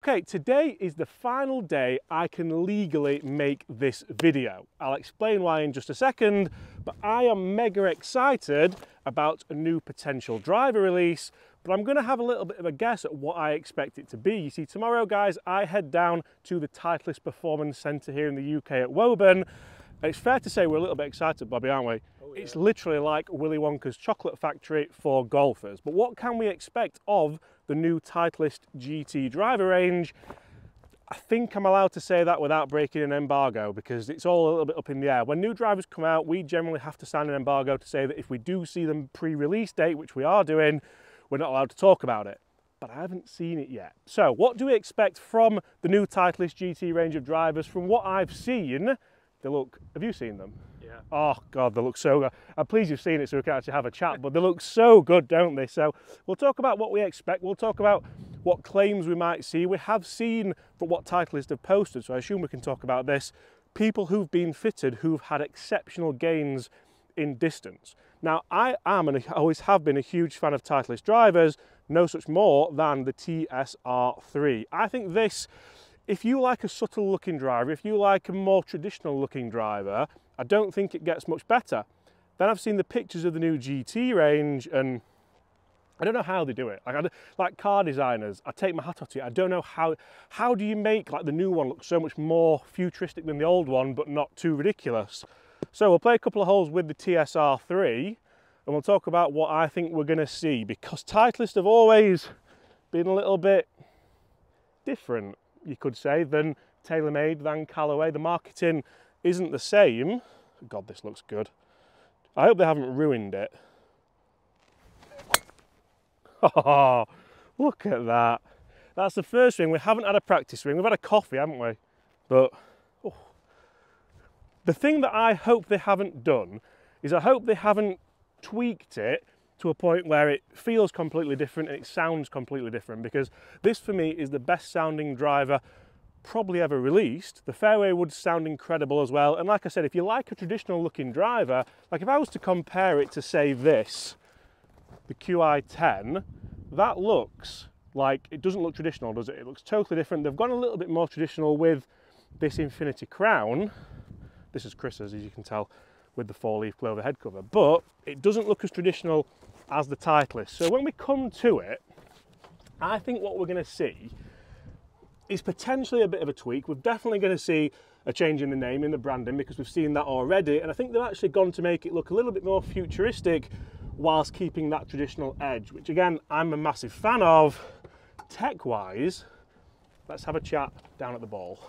Okay, today is the final day I can legally make this video. I'll explain why in just a second, but I am mega excited about a new potential driver release, but I'm going to have a little bit of a guess at what I expect it to be. You see, tomorrow, guys, I head down to the TITLEIST Performance Centre here in the UK at Woburn. And it's fair to say we're a little bit excited, Bobby, aren't we? Oh, yeah. It's literally like Willy Wonka's chocolate factory for golfers. But what can we expect of the new TITLEIST GT driver range? I think I'm allowed to say that without breaking an embargo, because it's all a little bit up in the air. When new drivers come out, we generally have to sign an embargo to say that if we do see them pre-release date, which we are doing, we're not allowed to talk about it. But I haven't seen it yet. So what do we expect from the new TITLEIST GT range of drivers? From what I've seen, they look, have you seen them? Yeah. Oh God, they look so good. I'm pleased you've seen it so we can actually have a chat, but they look so good, don't they? So we'll talk about what we expect. We'll talk about what claims we might see. We have seen from what TITLEIST have posted, so I assume we can talk about this, people who've been fitted who've had exceptional gains in distance. Now, I am and I always have been a huge fan of TITLEIST drivers, no such more than the TSR3. I think this, if you like a subtle looking driver, if you like a more traditional looking driver, I don't think it gets much better. Then I've seen the pictures of the new GT range and I don't know how they do it. Like car designers, I take my hat off to you. I don't know how do you make like the new one look so much more futuristic than the old one, but not too ridiculous. So we'll play a couple of holes with the TSR3 and we'll talk about what I think we're gonna see, because TITLEIST have always been a little bit different, you could say, than TaylorMade, than Callaway. The marketing isn't the same. God, this looks good. I hope they haven't ruined it. Oh, look at that. That's the first ring. We haven't had a practice ring. We've had a coffee, haven't we? But oh. The thing that I hope they haven't done is I hope they haven't tweaked it to a point where it feels completely different and it sounds completely different, because this for me is the best sounding driver probably ever released. The fairway woods sound incredible as well, and like I said, if you like a traditional looking driver, like if I was to compare it to say this, the QI10, that looks like, it doesn't look traditional, does it? It looks totally different. They've gone a little bit more traditional with this Infinity Crown. This is Chris's, as you can tell, with the 4-leaf clover head cover, but it doesn't look as traditional as the TITLEIST. So when we come to it, I think what we're going to see is potentially a bit of a tweak. We're definitely going to see a change in the name, in the branding, because we've seen that already, and I think they've actually gone to make it look a little bit more futuristic whilst keeping that traditional edge, which again, I'm a massive fan of. Tech-wise, let's have a chat down at the ball.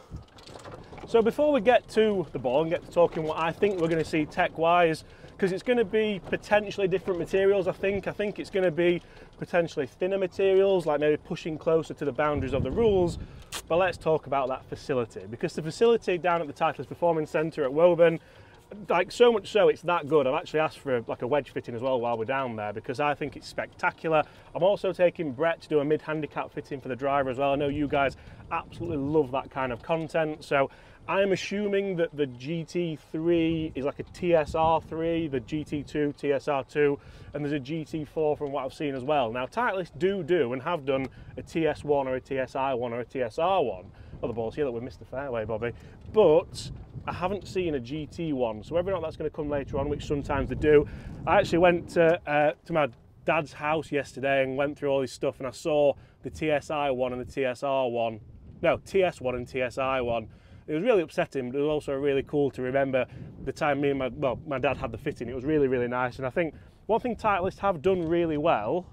So before we get to the ball and get to talking what I think we're going to see tech-wise, because it's going to be potentially different materials, I think it's going to be potentially thinner materials, like maybe pushing closer to the boundaries of the rules. But let's talk about that facility, because the facility down at the TITLEIST Performance Centre at Woburn, like so much so it's that good, I've actually asked for like a wedge fitting as well while we're down there, because I think it's spectacular. I'm also taking Brett to do a mid-handicap fitting for the driver as well. I know you guys absolutely love that kind of content, so I am assuming that the GT3 is like a TSR3, the GT2, TSR2, and there's a GT4 from what I've seen as well. Now TITLEIST do and have done a TS1 or a TSI1 or a TSR1. Well, the ball's here that we missed the fairway, Bobby. But I haven't seen a GT1, so whether or not that's going to come later on, which sometimes they do. I actually went to my dad's house yesterday and went through all this stuff, and I saw the TSI1 and the TSR1. No, TS1 and TSI1. It was really upsetting, but it was also really cool to remember the time me and my dad had the fitting. It was really, really nice. And I think one thing TITLEIST have done really well,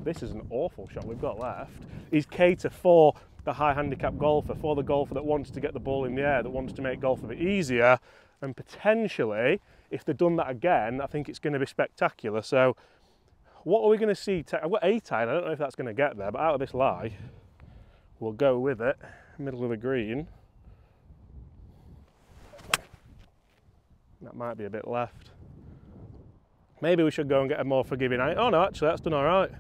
this is an awful shot we've got left, is cater for the high handicap golfer, for the golfer that wants to get the ball in the air, that wants to make golf a bit easier. And potentially, if they've done that again, I think it's going to be spectacular. So what are we going to see? I've got a tie, I don't know if that's going to get there, but out of this lie, we'll go with it, middle of the green. That might be a bit left. Maybe we should go and get a more forgiving eye. Oh no, actually that's done all right.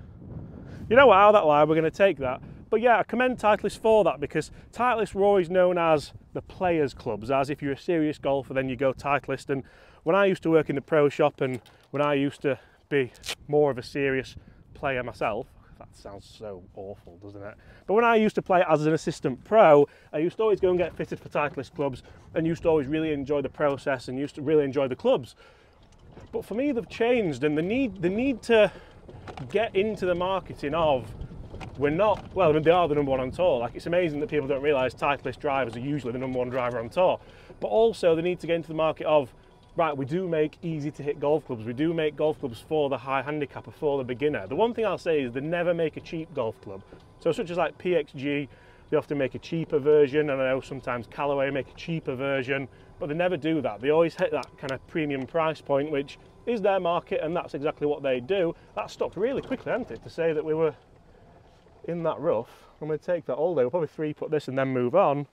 You know what, out of that line, we're going to take that. But yeah, I commend TITLEIST for that, because TITLEIST were always known as the players' clubs, as if you're a serious golfer, then you go TITLEIST. And when I used to work in the pro shop and when I used to be more of a serious player myself, that sounds so awful, doesn't it? But when I used to play as an assistant pro, I used to always go and get fitted for Titleist clubs and used to always really enjoy the process and used to really enjoy the clubs. But for me, they've changed, and the need to get into the marketing of, we're not, well, they are the #1 on tour. Like, it's amazing that people don't realise Titleist drivers are usually the #1 driver on tour. But also they need to get into the market of, right, we do make easy to hit golf clubs. We do make golf clubs for the high handicapper, for the beginner. The one thing I'll say is they never make a cheap golf club. So such as like PXG, they often make a cheaper version, and I know sometimes Callaway make a cheaper version, but they never do that. They always hit that kind of premium price point, which is their market, and that's exactly what they do. That stopped really quickly, hasn't it, to say that we were in that rough. I'm going to take that all day. We'll probably 3-putt this and then move on.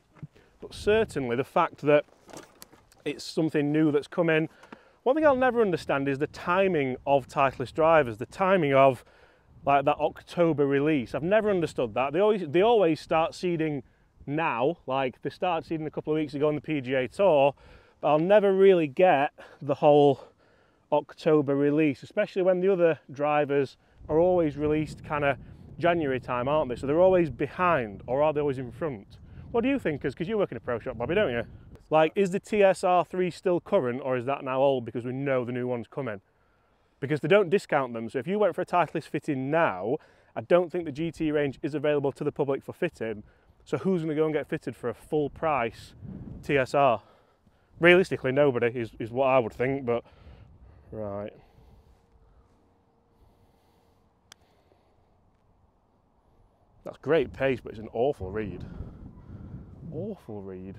But certainly the fact that it's something new that's come in. One thing I'll never understand is the timing of Titleist drivers, the timing of like that October release. I've never understood that. They always start seeding now, like they started seeding a couple of weeks ago on the PGA Tour, but I'll never really get the whole October release, especially when the other drivers are always released kind of January time, aren't they? So they're always behind, or are they always in front? What do you think? Because you work in a pro shop, Bobby, don't you? Like, is the TSR3 still current, or is that now old because we know the new one's coming? Because they don't discount them. So if you went for a Titleist fitting now, I don't think the GT range is available to the public for fitting. So who's going to go and get fitted for a full price TSR? Realistically, nobody is what I would think, but right. That's great pace, but it's an awful read. Awful read.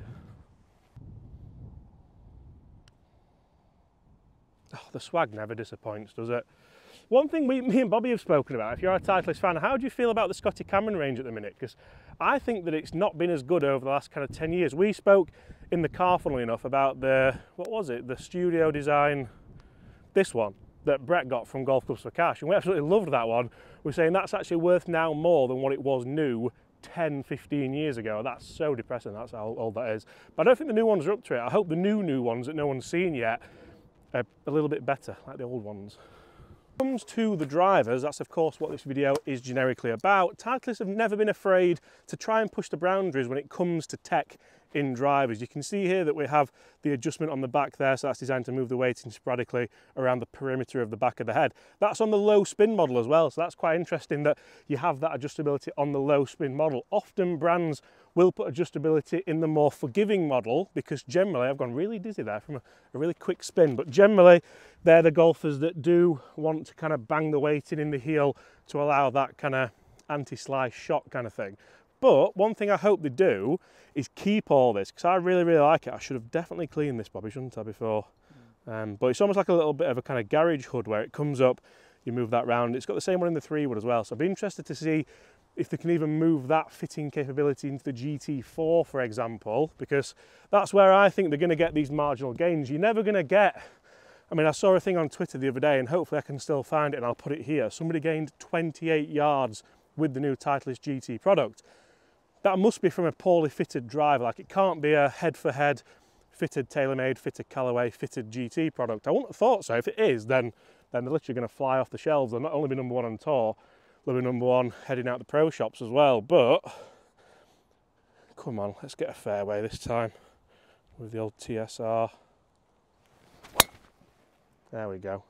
Oh, the swag never disappoints, does it? One thing me and Bobby have spoken about, if you're a Titleist fan, how do you feel about the Scotty Cameron range at the minute? Because I think that it's not been as good over the last kind of 10 years. We spoke in the car, funnily enough, about the, what was it, the studio design, this one, that Brett got from Golf Clubs for Cash, and we absolutely loved that one. We're saying that's actually worth now more than what it was new 10, 15 years ago. That's so depressing, that's how old that is. But I don't think the new ones are up to it. I hope the new ones that no one's seen yet are a little bit better, like the old ones. When it comes to the drivers, that's of course what this video is generically about. Titleists have never been afraid to try and push the boundaries when it comes to tech in drivers. You can see here that we have the adjustment on the back there, so that's designed to move the weighting sporadically around the perimeter of the back of the head. That's on the low spin model as well, so that's quite interesting that you have that adjustability on the low spin model. Often brands will put adjustability in the more forgiving model, because generally, I've gone really dizzy there from a really quick spin, but generally they're the golfers that do want to kind of bang the weighting in the heel to allow that kind of anti-slice shot kind of thing. But one thing I hope they do is keep all this, because I really like it. I should have definitely cleaned this, Bobby, shouldn't I, before? But it's almost like a little bit of a kind of garage hood where it comes up, you move that round. It's got the same one in the 3 wood as well, so I'd be interested to see if they can even move that fitting capability into the GT4, for example, because that's where I think they're going to get these marginal gains. You're never going to get, I mean, I saw a thing on Twitter the other day, and hopefully I can still find it and I'll put it here. Somebody gained 28 yards with the new Titleist GT product. That must be from a poorly fitted driver. Like, it can't be a head-for-head fitted TaylorMade, fitted Callaway, fitted GT product. I wouldn't have thought so. If it is, then they're literally going to fly off the shelves. They'll not only be #1 on tour, they'll be #1 heading out the pro shops as well. But come on, let's get a fairway this time with the old TSR. There we go.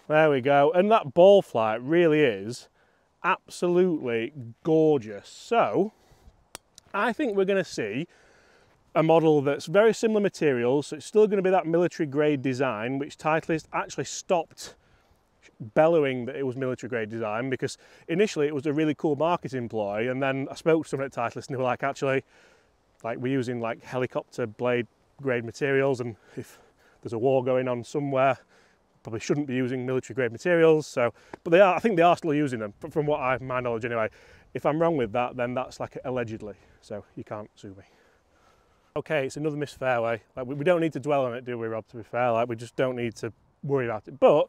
There we go. And that ball flight really is absolutely gorgeous. So I think we're going to see a model that's very similar materials, so it's still going to be that military grade design, which Titleist actually stopped bellowing that it was military grade design, because initially it was a really cool marketing ploy, and then I spoke to someone at Titleist and they were like, actually, like, we're using like helicopter blade grade materials, and if there's a war going on somewhere, probably shouldn't be using military grade materials. So, but they are, I think they are still using them, from what I have my knowledge anyway. If I'm wrong with that, then that's like allegedly, so you can't sue me. Okay, it's another missed fairway. Like, we don't need to dwell on it, do we, Rob, to be fair? Like, we just don't need to worry about it. But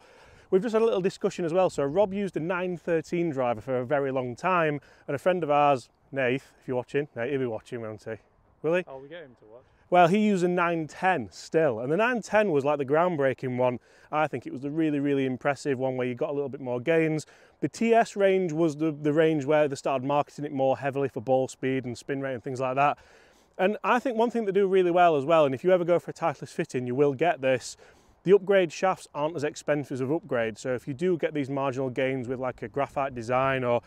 we've just had a little discussion as well. So Rob used a 913 driver for a very long time, and a friend of ours, Nath, if you're watching, Nate, he'll be watching, won't he? Will he? Oh, we get him to watch. Well, he used a 910 still, and the 910 was like the groundbreaking one. I think it was the really impressive one where you got a little bit more gains, The TS range was the range where they started marketing it more heavily for ball speed and spin rate and things like that. And I think one thing they do really well as well, and if you ever go for a Titleist fitting, you will get this, the upgrade shafts aren't as expensive of upgrades. So if you do get these marginal gains with like a graphite design or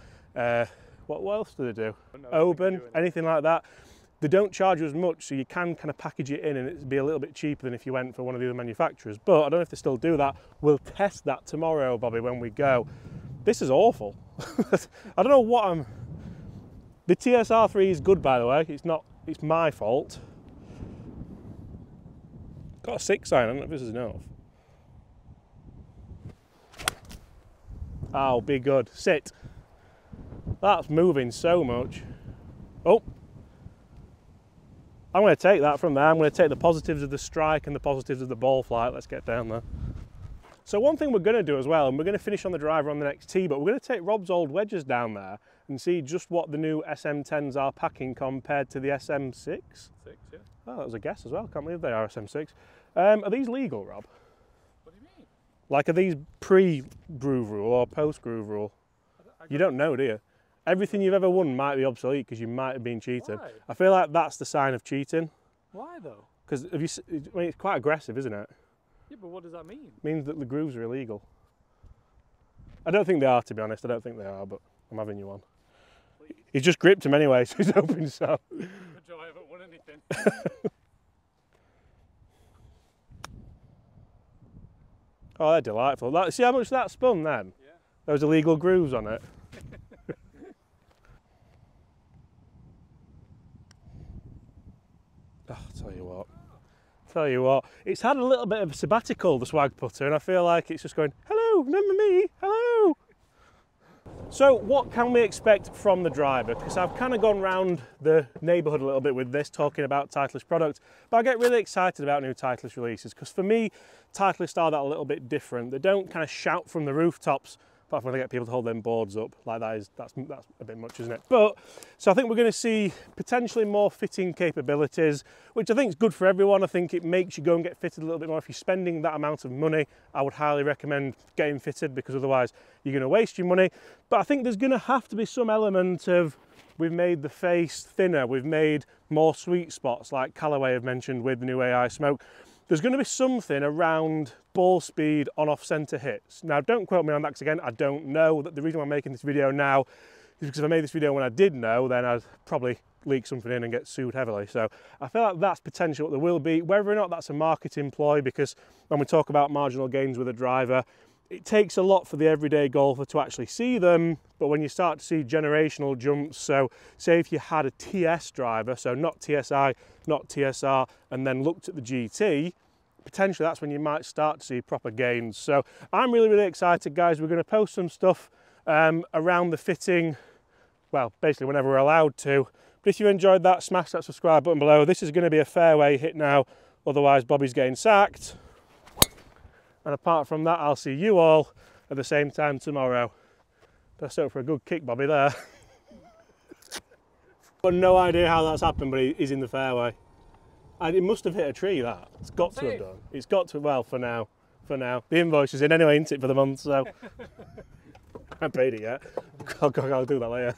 what else do they do? Oban, anything like that, they don't charge you as much, so you can kind of package it in and it'd be a little bit cheaper than if you went for one of the other manufacturers. But I don't know if they still do that. We'll test that tomorrow, Bobby, when we go. This is awful. I don't know what I'm... The TSR3 is good, by the way. It's my fault. Got a 6 iron, I don't know if this is enough. Oh, be good. Sit. That's moving so much. Oh. I'm going to take that from there. I'm going to take the positives of the strike and the positives of the ball flight. Let's get down there. So one thing we're going to do as well, and we're going to finish on the driver on the next tee, but we're going to take Rob's old wedges down there and see just what the new SM10s are packing compared to the SM6. 6, yeah. Oh, that was a guess as well. Can't believe they are SM6. Are these legal, Rob? What do you mean? Like, are these pre-groove rule or post-groove rule? You don't know, do you? Everything you've ever won might be obsolete because you might have been cheated. Why? I feel like that's the sign of cheating. Why though? Because I mean, it's quite aggressive, isn't it? Yeah, but what does that mean? It means that the grooves are illegal. I don't think they are, to be honest. I don't think they are, but I'm having you on. Please. He's just gripped him anyway, so he's hoping so. Good job, I haven't won anything. Oh, they're delightful. See how much that spun then? Yeah. Those illegal grooves on it. Oh, tell you what, it's had a little bit of a sabbatical, the swag putter, and I feel like it's just going, hello, remember me, hello. So what can we expect from the driver? Because I've kind of gone round the neighbourhood a little bit with this, talking about Titleist products, but I get really excited about new Titleist releases, because for me, Titleist are that a little bit different. They don't kind of shout from the rooftops, apart from when they get people to hold them boards up, like that's a bit much, isn't it? But, so I think we're going to see potentially more fitting capabilities, which I think is good for everyone. I think it makes you go and get fitted a little bit more. If you're spending that amount of money, I would highly recommend getting fitted, because otherwise you're going to waste your money. But I think there's going to have to be some element of, we've made the face thinner, we've made more sweet spots, like Callaway have mentioned with the new AI smoke. There's going to be something around ball speed on off-centre hits. Now, don't quote me on that, because again, I don't know. The reason why I'm making this video now is because if I made this video when I did know, then I'd probably leak something in and get sued heavily. So I feel like that's potential what there will be, whether or not that's a marketing ploy, because when we talk about marginal gains with a driver, it takes a lot for the everyday golfer to actually see them, but when you start to see generational jumps, so say if you had a TS driver, so not TSI, not TSR, and then looked at the GT, potentially that's when you might start to see proper gains. So I'm really, really excited, guys. We're going to post some stuff around the fitting, well, basically whenever we're allowed to. But if you enjoyed that, smash that subscribe button below. This is going to be a fairway hit now, otherwise Bobby's getting sacked. And apart from that, I'll see you all at the same time tomorrow. Best hope for a good kick, Bobby, there. Got no idea how that's happened, but he's in the fairway. And it must have hit a tree, that. It's got to have done. It's got to, well, for now. The invoice is in anyway, isn't it, for the month, so. I haven't paid it yet. I'll do that later.